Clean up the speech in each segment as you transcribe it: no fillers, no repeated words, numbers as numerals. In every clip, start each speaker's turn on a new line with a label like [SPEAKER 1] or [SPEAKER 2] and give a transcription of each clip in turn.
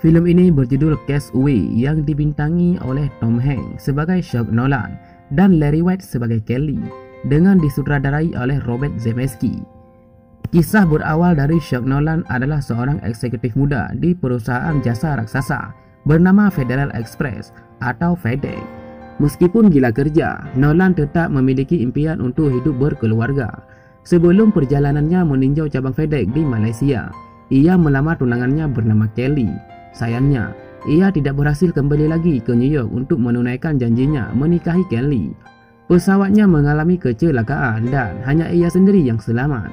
[SPEAKER 1] Filem ini berjudul Castaway yang dibintangi oleh Tom Hanks sebagai Chuck Nolan dan Larry White sebagai Kelly dengan disutradarai oleh Robert Zemeckis. Kisah berawal dari Chuck Nolan adalah seorang eksekutif muda di perusahaan jasa raksasa bernama Federal Express atau FedEx. Meskipun gila kerja, Nolan tetap memiliki impian untuk hidup berkeluarga. Sebelum perjalanannya meninjau cabang FedEx di Malaysia, ia melamar tunangannya bernama Kelly. Sayangnya, ia tidak berhasil kembali lagi ke New York untuk menunaikan janjinya menikahi Kelly. Pesawatnya mengalami kecelakaan dan hanya ia sendiri yang selamat.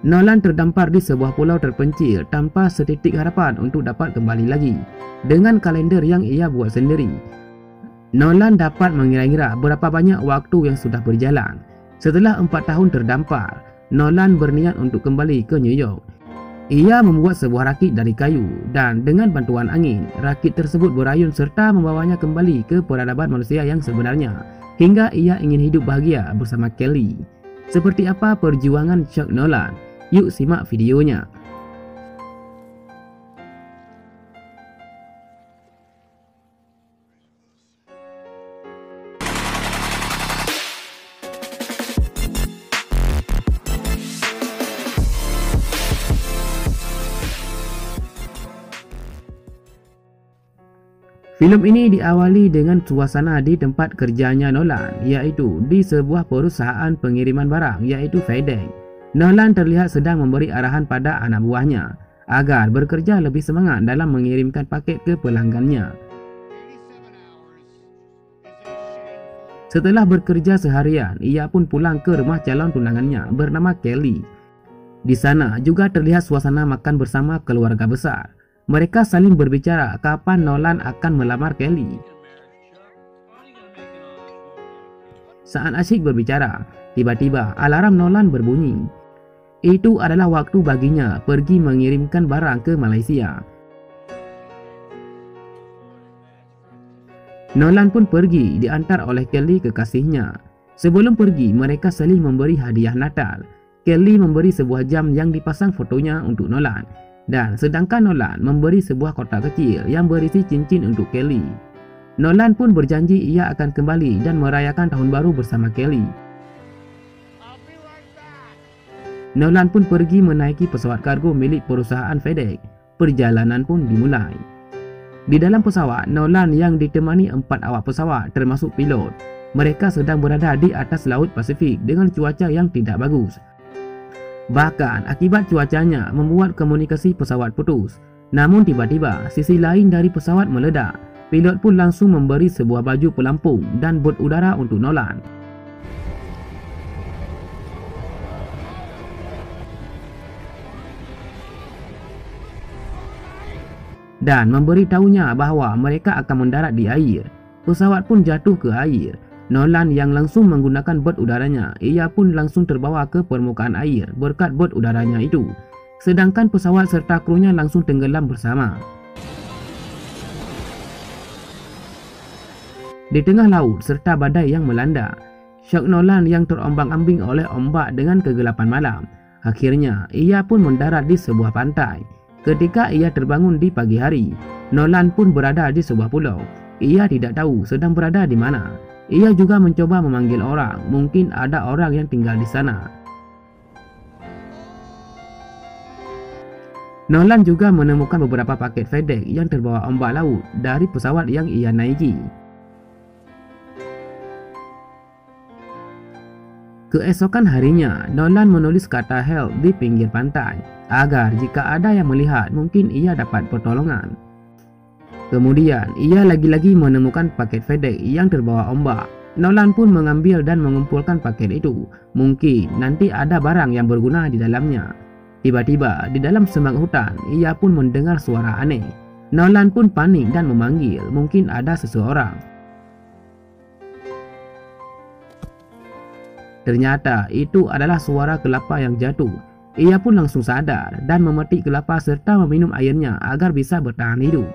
[SPEAKER 1] Nolan terdampar di sebuah pulau terpencil tanpa setitik harapan untuk dapat kembali lagi. Dengan kalender yang ia buat sendiri, Nolan dapat mengira-ngira berapa banyak waktu yang sudah berjalan. Setelah 4 tahun terdampar, Nolan berniat untuk kembali ke New York. Ia membuat sebuah rakit dari kayu dan dengan bantuan angin, rakit tersebut berayun serta membawanya kembali ke peradaban manusia yang sebenarnya hingga ia ingin hidup bahagia bersama Kelly. Seperti apa perjuangan Chuck Nolan? Yuk simak videonya. Filem ini diawali dengan suasana di tempat kerjanya Nolan, yaitu di sebuah perusahaan pengiriman barang yaitu FedEx. Nolan terlihat sedang memberi arahan pada anak buahnya agar bekerja lebih semangat dalam mengirimkan paket ke pelanggannya. Setelah bekerja seharian, ia pun pulang ke rumah calon tunangannya bernama Kelly. Di sana juga terlihat suasana makan bersama keluarga besar. Mereka saling berbicara kapan Nolan akan melamar Kelly. Saat asyik berbicara, tiba-tiba alarm Nolan berbunyi. Itu adalah waktu baginya pergi mengirimkan barang ke Malaysia. Nolan pun pergi diantar oleh Kelly kekasihnya. Sebelum pergi, mereka saling memberi hadiah Natal. Kelly memberi sebuah jam yang dipasang fotonya untuk Nolan. Dan sedangkan Nolan memberi sebuah kotak kecil yang berisi cincin untuk Kelly. Nolan pun berjanji ia akan kembali dan merayakan tahun baru bersama Kelly. Nolan pun pergi menaiki pesawat kargo milik perusahaan FedEx. Perjalanan pun dimulai. Di dalam pesawat, Nolan yang ditemani 4 awak pesawat termasuk pilot. Mereka sedang berada di atas Laut Pasifik dengan cuaca yang tidak bagus. Bahkan akibat cuacanya membuat komunikasi pesawat putus. Namun tiba-tiba sisi lain dari pesawat meledak. Pilot pun langsung memberi sebuah baju pelampung dan bot udara untuk Nolan. Dan memberitahunya bahwa mereka akan mendarat di air. Pesawat pun jatuh ke air. Nolan yang langsung menggunakan bot udaranya, ia pun langsung terbawa ke permukaan air berkat bot udaranya itu. Sedangkan pesawat serta krunya langsung tenggelam bersama. Di tengah laut serta badai yang melanda, Chuck Nolan yang terombang-ambing oleh ombak dengan kegelapan malam. Akhirnya, ia pun mendarat di sebuah pantai. Ketika ia terbangun di pagi hari, Nolan pun berada di sebuah pulau. Ia tidak tahu sedang berada di mana. Ia juga mencoba memanggil orang, mungkin ada orang yang tinggal di sana. Nolan juga menemukan beberapa paket FedEx yang terbawa ombak laut dari pesawat yang ia naiki. Keesokan harinya, Nolan menulis kata help di pinggir pantai agar jika ada yang melihat mungkin ia dapat pertolongan. Kemudian, ia lagi-lagi menemukan paket FedEx yang terbawa ombak. Nolan pun mengambil dan mengumpulkan paket itu. Mungkin nanti ada barang yang berguna di dalamnya. Tiba-tiba, di dalam semak hutan, ia pun mendengar suara aneh. Nolan pun panik dan memanggil, mungkin ada seseorang. Ternyata, itu adalah suara kelapa yang jatuh. Ia pun langsung sadar dan memetik kelapa serta meminum airnya agar bisa bertahan hidup.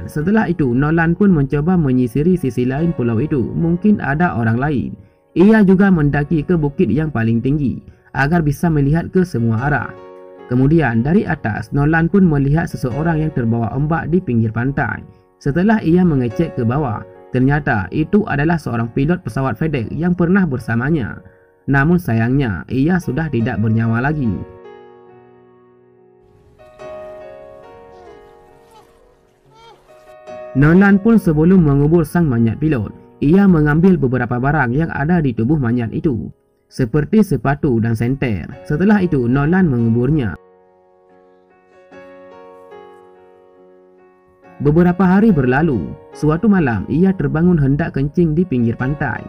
[SPEAKER 1] Setelah itu, Nolan pun mencoba menyisiri sisi lain pulau itu. Mungkin ada orang lain. Ia juga mendaki ke bukit yang paling tinggi agar bisa melihat ke semua arah. Kemudian dari atas, Nolan pun melihat seseorang yang terbawa ombak di pinggir pantai. Setelah ia mengecek ke bawah, ternyata itu adalah seorang pilot pesawat FedEx yang pernah bersamanya. Namun sayangnya, ia sudah tidak bernyawa lagi. Nolan pun sebelum mengubur sang monyet pilot, ia mengambil beberapa barang yang ada di tubuh monyet itu, seperti sepatu dan senter. Setelah itu, Nolan menguburnya. Beberapa hari berlalu, suatu malam ia terbangun hendak kencing di pinggir pantai.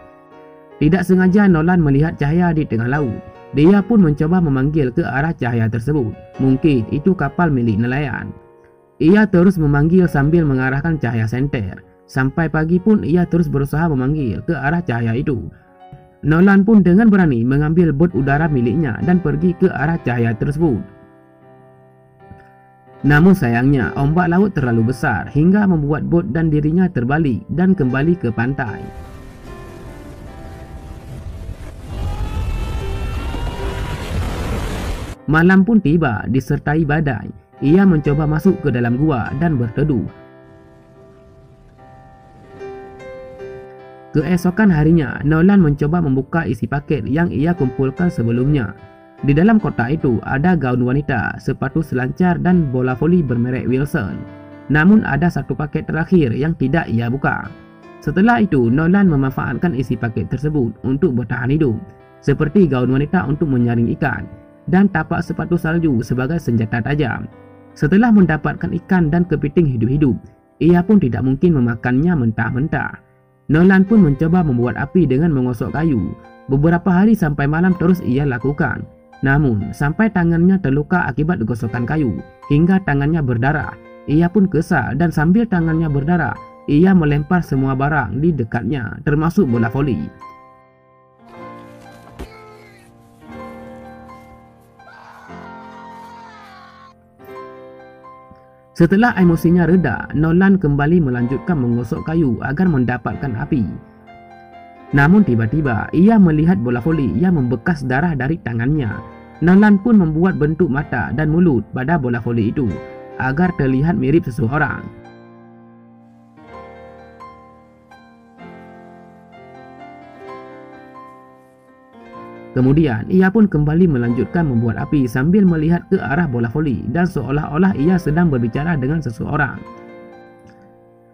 [SPEAKER 1] Tidak sengaja Nolan melihat cahaya di tengah laut. Dia pun mencoba memanggil ke arah cahaya tersebut. Mungkin itu kapal milik nelayan. Ia terus memanggil sambil mengarahkan cahaya senter. Sampai pagi pun ia terus berusaha memanggil ke arah cahaya itu. Nolan pun dengan berani mengambil bot udara miliknya dan pergi ke arah cahaya tersebut. Namun sayangnya, ombak laut terlalu besar hingga membuat bot dan dirinya terbalik dan kembali ke pantai. Malam pun tiba disertai badai. Ia mencoba masuk ke dalam gua dan berteduh. Keesokan harinya, Nolan mencoba membuka isi paket yang ia kumpulkan sebelumnya. Di dalam kotak itu ada gaun wanita, sepatu selancar dan bola voli bermerek Wilson. Namun ada satu paket terakhir yang tidak ia buka. Setelah itu, Nolan memanfaatkan isi paket tersebut untuk bertahan hidup, seperti gaun wanita untuk menyaring ikan dan tapak sepatu salju sebagai senjata tajam. Setelah mendapatkan ikan dan kepiting hidup-hidup, ia pun tidak mungkin memakannya mentah-mentah. Nolan pun mencoba membuat api dengan menggosok kayu. Beberapa hari sampai malam terus ia lakukan. Namun, sampai tangannya terluka akibat gosokan kayu, hingga tangannya berdarah. Ia pun kesal dan sambil tangannya berdarah, ia melempar semua barang di dekatnya, termasuk bola voli. Setelah emosinya reda, Nolan kembali melanjutkan menggosok kayu agar mendapatkan api. Namun tiba-tiba ia melihat bola voli yang membekas darah dari tangannya. Nolan pun membuat bentuk mata dan mulut pada bola voli itu agar terlihat mirip seseorang. Kemudian ia pun kembali melanjutkan membuat api sambil melihat ke arah bola voli dan seolah-olah ia sedang berbicara dengan seseorang.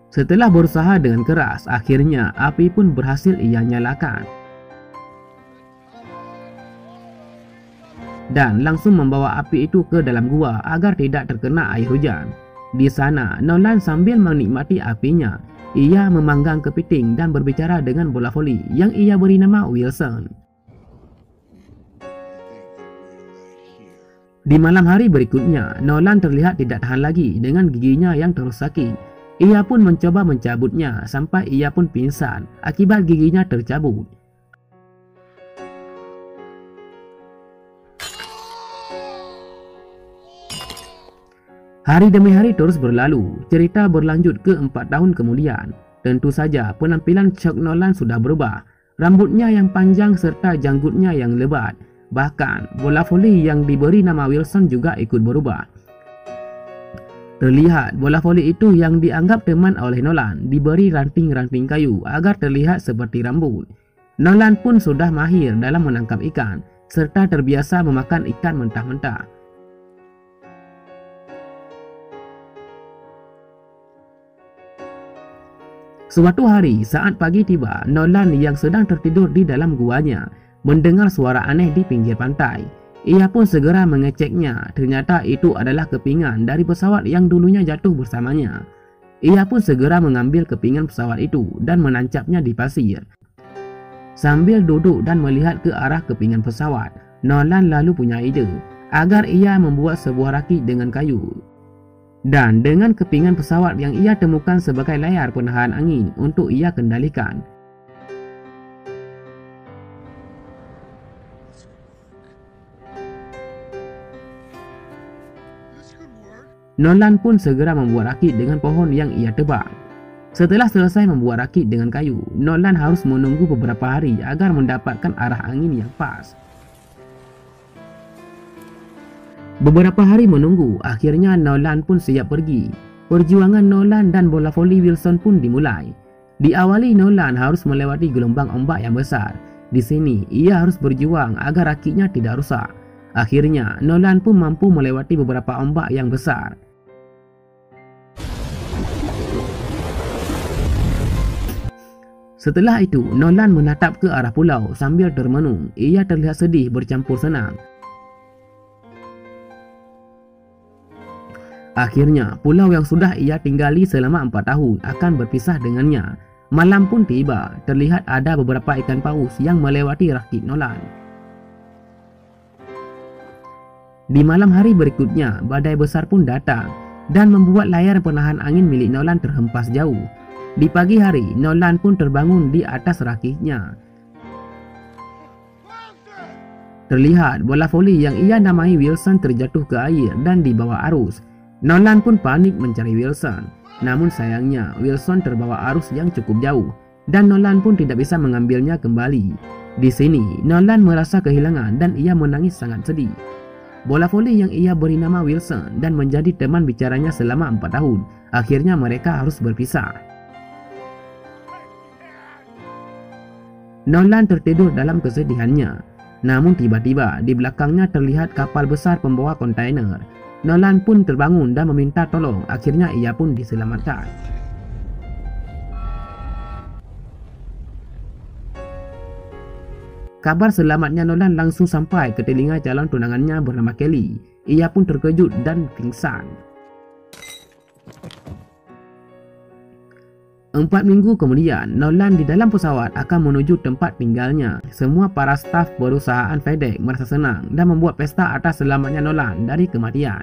[SPEAKER 1] Setelah berusaha dengan keras, akhirnya api pun berhasil ia nyalakan dan langsung membawa api itu ke dalam gua agar tidak terkena air hujan. Di sana, Nolan sambil menikmati apinya, ia memanggang kepiting dan berbicara dengan bola voli yang ia beri nama Wilson. Di malam hari berikutnya, Nolan terlihat tidak tahan lagi dengan giginya yang terus sakit. Ia pun mencoba mencabutnya sampai ia pun pingsan akibat giginya tercabut. Hari demi hari terus berlalu. Cerita berlanjut ke 4 tahun kemudian. Tentu saja penampilan Chuck Nolan sudah berubah. Rambutnya yang panjang serta janggutnya yang lebat. Bahkan bola voli yang diberi nama Wilson juga ikut berubah. Terlihat bola voli itu yang dianggap teman oleh Nolan diberi ranting-ranting kayu agar terlihat seperti rambut. Nolan pun sudah mahir dalam menangkap ikan serta terbiasa memakan ikan mentah-mentah. Suatu hari saat pagi tiba, Nolan yang sedang tertidur di dalam guanya mendengar suara aneh di pinggir pantai. Ia pun segera mengeceknya. Ternyata itu adalah kepingan dari pesawat yang dulunya jatuh bersamanya. Ia pun segera mengambil kepingan pesawat itu dan menancapnya di pasir. Sambil duduk dan melihat ke arah kepingan pesawat, Nolan lalu punya ide agar ia membuat sebuah rakit dengan kayu. Dan dengan kepingan pesawat yang ia temukan sebagai layar penahan angin untuk ia kendalikan. Nolan pun segera membuat rakit dengan pohon yang ia tebang. Setelah selesai membuat rakit dengan kayu, Nolan harus menunggu beberapa hari agar mendapatkan arah angin yang pas. Beberapa hari menunggu, akhirnya Nolan pun siap pergi. Perjuangan Nolan dan bola voli Wilson pun dimulai. Diawali, Nolan harus melewati gelombang ombak yang besar. Di sini, ia harus berjuang agar rakinya tidak rusak. Akhirnya, Nolan pun mampu melewati beberapa ombak yang besar. Setelah itu, Nolan menatap ke arah pulau sambil termenung. Ia terlihat sedih bercampur senang. Akhirnya, pulau yang sudah ia tinggali selama 4 tahun akan berpisah dengannya. Malam pun tiba, terlihat ada beberapa ikan paus yang melewati rakit Nolan. Di malam hari berikutnya, badai besar pun datang dan membuat layar penahan angin milik Nolan terhempas jauh. Di pagi hari, Nolan pun terbangun di atas rakitnya. Terlihat bola voli yang ia namai Wilson terjatuh ke air dan dibawa arus. Nolan pun panik mencari Wilson. Namun sayangnya, Wilson terbawa arus yang cukup jauh dan Nolan pun tidak bisa mengambilnya kembali. Di sini, Nolan merasa kehilangan dan ia menangis sangat sedih. Bola voli yang ia beri nama Wilson dan menjadi teman bicaranya selama 4 tahun. Akhirnya mereka harus berpisah. Nolan tertidur dalam kesedihannya. Namun tiba-tiba di belakangnya terlihat kapal besar pembawa kontainer. Nolan pun terbangun dan meminta tolong. Akhirnya ia pun diselamatkan. Kabar selamatnya Nolan langsung sampai ke telinga calon tunangannya bernama Kelly. Ia pun terkejut dan pingsan. 4 minggu kemudian, Nolan di dalam pesawat akan menuju tempat tinggalnya. Semua para staf perusahaan FedEx merasa senang dan membuat pesta atas selamatnya Nolan dari kematian.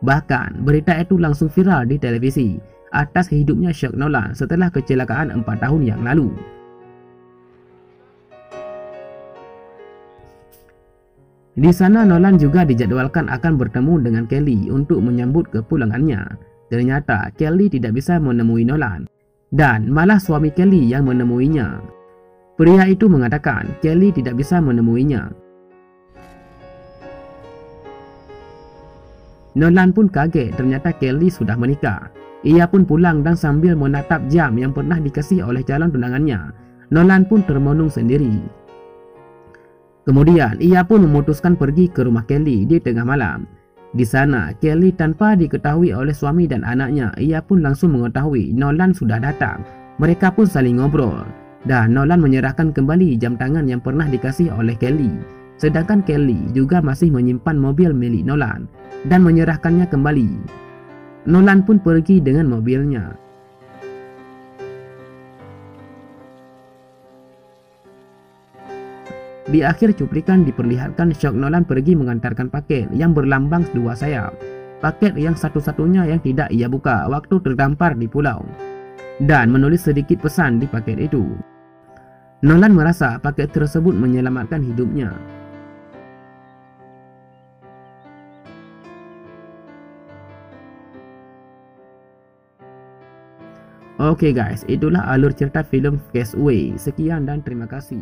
[SPEAKER 1] Bahkan, berita itu langsung viral di televisi atas hidupnya syok Nolan setelah kecelakaan 4 tahun yang lalu. Di sana, Nolan juga dijadwalkan akan bertemu dengan Kelly untuk menyambut kepulangannya. Ternyata, Kelly tidak bisa menemui Nolan, dan malah suami Kelly yang menemuinya. Pria itu mengatakan Kelly tidak bisa menemuinya. Nolan pun kaget, ternyata Kelly sudah menikah. Ia pun pulang dan sambil menatap jam yang pernah dikasih oleh calon tunangannya, Nolan pun termenung sendiri. Kemudian ia pun memutuskan pergi ke rumah Kelly di tengah malam. Di sana, Kelly tanpa diketahui oleh suami dan anaknya, ia pun langsung mengetahui Nolan sudah datang. Mereka pun saling ngobrol dan Nolan menyerahkan kembali jam tangan yang pernah dikasih oleh Kelly. Sedangkan Kelly juga masih menyimpan mobil milik Nolan dan menyerahkannya kembali. Nolan pun pergi dengan mobilnya. Di akhir cuplikan diperlihatkan syok Nolan pergi mengantarkan paket yang berlambang 2 sayap. Paket yang satu-satunya yang tidak ia buka waktu terdampar di pulau. Dan menulis sedikit pesan di paket itu. Nolan merasa paket tersebut menyelamatkan hidupnya. Oke guys, itulah alur cerita film Castaway. Sekian dan terima kasih.